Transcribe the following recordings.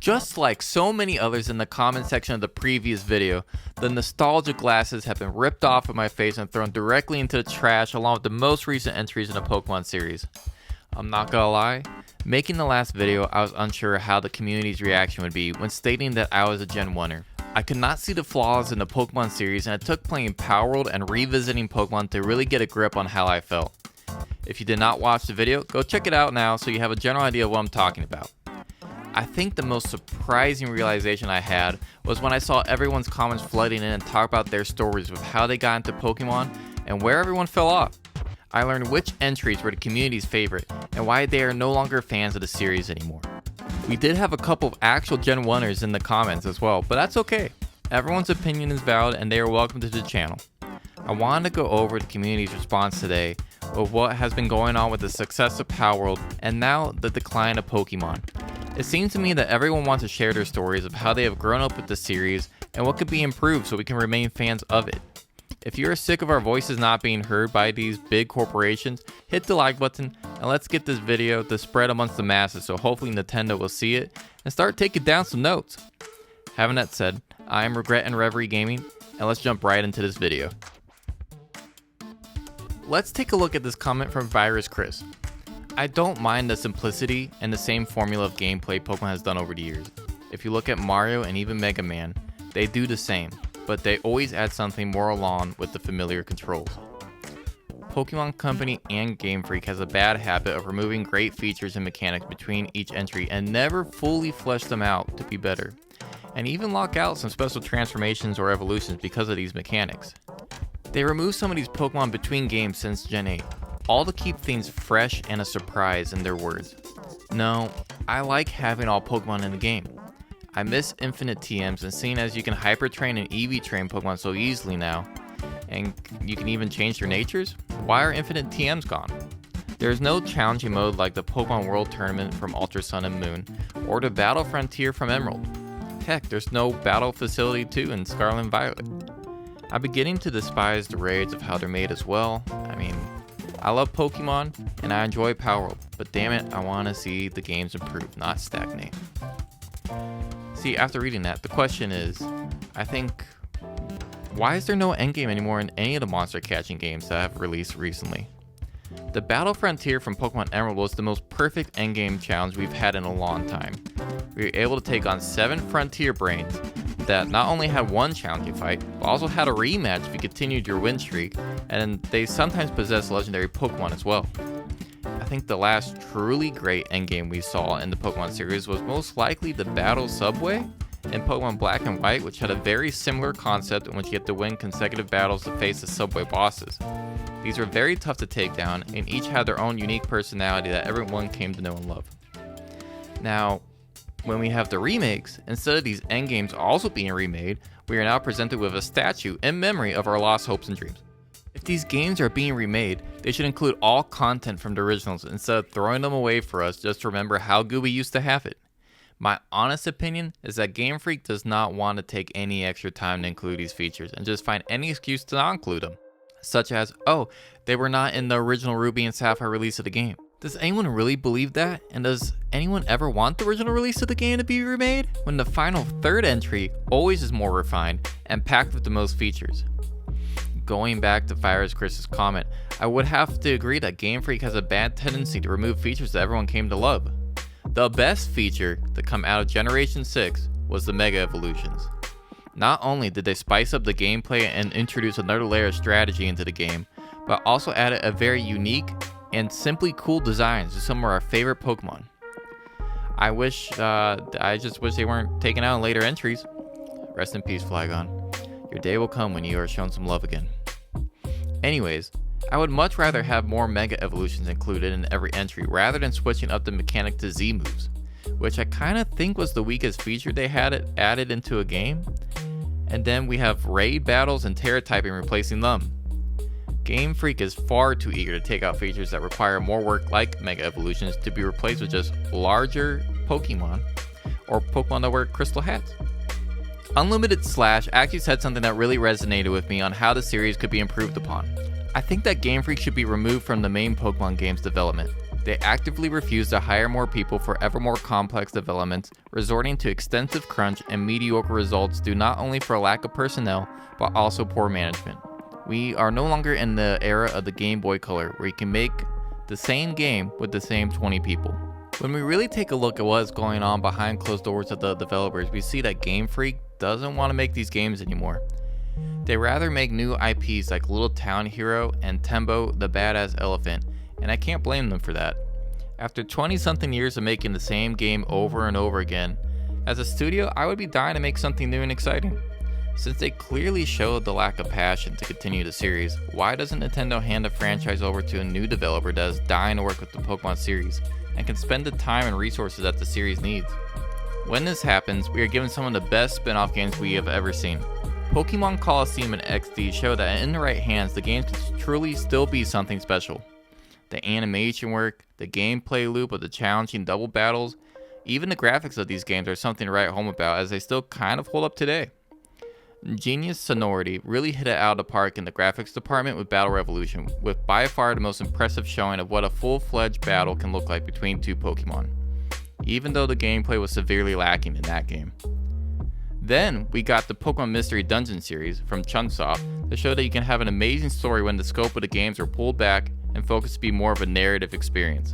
Just like so many others in the comment section of the previous video, the nostalgia glasses have been ripped off of my face and thrown directly into the trash along with the most recent entries in the Pokemon series. I'm not gonna lie, making the last video I was unsure how the community's reaction would be when stating that I was a Gen 1er. I could not see the flaws in the Pokemon series, and it took playing Power World and revisiting Pokemon to really get a grip on how I felt. If you did not watch the video, go check it out now so you have a general idea of what I'm talking about. I think the most surprising realization I had was when I saw everyone's comments flooding in and talk about their stories with how they got into Pokemon and where everyone fell off. I learned which entries were the community's favorite and why they are no longer fans of the series anymore. We did have a couple of actual Gen 1ers in the comments as well, but that's okay. Everyone's opinion is valid and they are welcome to the channel. I wanted to go over the community's response today of what has been going on with the success of Power World and now the decline of Pokemon. It seems to me that everyone wants to share their stories of how they have grown up with the series and what could be improved so we can remain fans of it. If you're sick of our voices not being heard by these big corporations, hit the like button and let's get this video to spread amongst the masses so hopefully Nintendo will see it and start taking down some notes. Having that said, I am Regret&ReverieGaming and let's jump right into this video. Let's take a look at this comment from Virus Chris. I don't mind the simplicity and the same formula of gameplay Pokemon has done over the years. If you look at Mario and even Mega Man, they do the same, but they always add something more along with the familiar controls. Pokemon Company and Game Freak has a bad habit of removing great features and mechanics between each entry and never fully flesh them out to be better, and even lock out some special transformations or evolutions because of these mechanics. They removed some of these Pokemon between games since Gen 8. All to keep things fresh and a surprise in their words. No, I like having all Pokemon in the game. I miss infinite TMs, and seeing as you can Hyper Train and EV Train Pokemon so easily now, and you can even change their natures, why are infinite TMs gone? There is no challenging mode like the Pokemon World Tournament from Ultra Sun and Moon, or the Battle Frontier from Emerald. Heck, there's no Battle Facility 2 in Scarlet and Violet. I'm beginning to despise the raids of how they're made as well. I love Pokemon and I enjoy Power World, but damn it, I want to see the games improve, not stagnate. See, after reading that, the question is, I think, why is there no endgame anymore in any of the monster catching games that have released recently? The Battle Frontier from Pokemon Emerald was the most perfect endgame challenge we've had in a long time. We were able to take on 7 Frontier Brains that not only had one challenging fight, but also had a rematch if you continued your win streak, and they sometimes possess legendary Pokemon as well. I think the last truly great endgame we saw in the Pokemon series was most likely the Battle Subway in Pokemon Black and White, which had a very similar concept in which you had to win consecutive battles to face the Subway bosses. These were very tough to take down, and each had their own unique personality that everyone came to know and love. Now, when we have the remakes, instead of these endgames also being remade, we are now presented with a statue in memory of our lost hopes and dreams. If these games are being remade, they should include all content from the originals instead of throwing them away for us just to remember how good we used to have it. My honest opinion is that Game Freak does not want to take any extra time to include these features and just find any excuse to not include them. Such as, oh, they were not in the original Ruby and Sapphire release of the game. Does anyone really believe that? And does anyone ever want the original release of the game to be remade? When the final third entry always is more refined and packed with the most features. Going back to Virus Chris's comment, I would have to agree that Game Freak has a bad tendency to remove features that everyone came to love. The best feature to come out of Generation 6 was the Mega Evolutions. Not only did they spice up the gameplay and introduce another layer of strategy into the game, but also added a very unique and simply cool designs to some of our favorite Pokemon. I just wish they weren't taken out in later entries. Rest in peace, Flygon. Your day will come when you are shown some love again. Anyways, I would much rather have more Mega Evolutions included in every entry rather than switching up the mechanic to Z moves, which I kinda think was the weakest feature they had it added into a game. And then we have raid battles and Terra typing replacing them. Game Freak is far too eager to take out features that require more work like Mega Evolutions to be replaced with just larger Pokemon or Pokemon that wear crystal hats. Unlimited Slash actually said something that really resonated with me on how the series could be improved upon. I think that Game Freak should be removed from the main Pokemon game's development. They actively refuse to hire more people for ever more complex developments, resorting to extensive crunch and mediocre results due not only for a lack of personnel, but also poor management. We are no longer in the era of the Game Boy Color, where you can make the same game with the same 20 people. When we really take a look at what is going on behind closed doors of the developers, we see that Game Freak doesn't want to make these games anymore. They rather make new IPs like Little Town Hero and Tembo the Badass Elephant, and I can't blame them for that. After 20 something years of making the same game over and over again, as a studio I would be dying to make something new and exciting. Since they clearly showed the lack of passion to continue the series, why doesn't Nintendo hand the franchise over to a new developer that is dying to work with the Pokemon series and can spend the time and resources that the series needs? When this happens, we are given some of the best spin-off games we have ever seen. Pokemon Colosseum and XD show that in the right hands, the games can truly still be something special. The animation work, the gameplay loop of the challenging double battles, even the graphics of these games are something to write home about, as they still kind of hold up today. Genius Sonority really hit it out of the park in the graphics department with Battle Revolution, with by far the most impressive showing of what a full-fledged battle can look like between two Pokemon, even though the gameplay was severely lacking in that game. Then we got the Pokemon Mystery Dungeon series from Chunsoft that showed that you can have an amazing story when the scope of the games are pulled back and focused to be more of a narrative experience.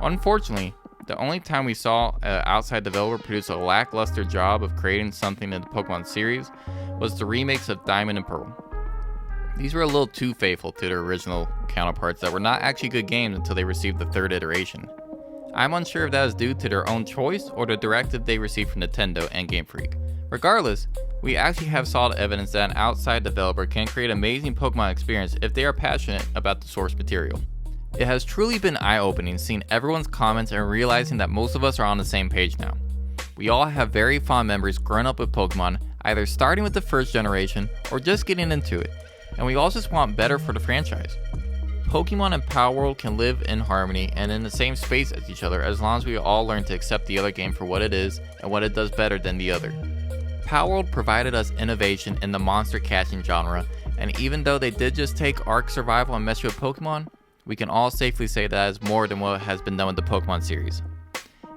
Unfortunately, the only time we saw an outside developer produce a lackluster job of creating something in the Pokemon series was the remakes of Diamond and Pearl. These were a little too faithful to their original counterparts that were not actually good games until they received the third iteration. I'm unsure if that is due to their own choice or the directive they received from Nintendo and Game Freak. Regardless, we actually have solid evidence that an outside developer can create an amazing Pokemon experience if they are passionate about the source material. It has truly been eye-opening seeing everyone's comments and realizing that most of us are on the same page now. We all have very fond memories growing up with Pokemon, either starting with the first generation or just getting into it, and we all just want better for the franchise. Pokemon and Palworld can live in harmony and in the same space as each other as long as we all learn to accept the other game for what it is and what it does better than the other. Palworld provided us innovation in the monster catching genre, and even though they did just take Ark Survival and mess with Pokemon, we can all safely say that is more than what has been done with the Pokemon series.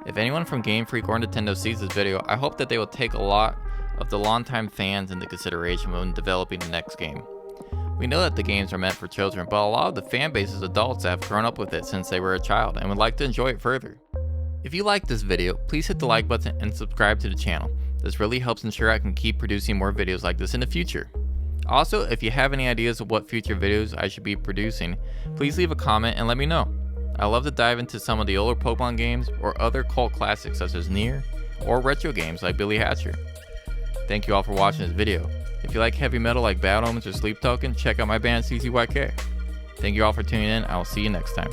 If anyone from Game Freak or Nintendo sees this video, I hope that they will take a lot of the longtime fans into consideration when developing the next game. We know that the games are meant for children, but a lot of the fan base is adults that have grown up with it since they were a child and would like to enjoy it further. If you liked this video, please hit the like button and subscribe to the channel. This really helps ensure I can keep producing more videos like this in the future. Also, if you have any ideas of what future videos I should be producing, please leave a comment and let me know. I love to dive into some of the older Pokemon games or other cult classics such as Nier, or retro games like Billy Hatcher. Thank you all for watching this video. If you like heavy metal like Bad Omens or Sleep Token, check out my band CZYK. Thank you all for tuning in. I will see you next time.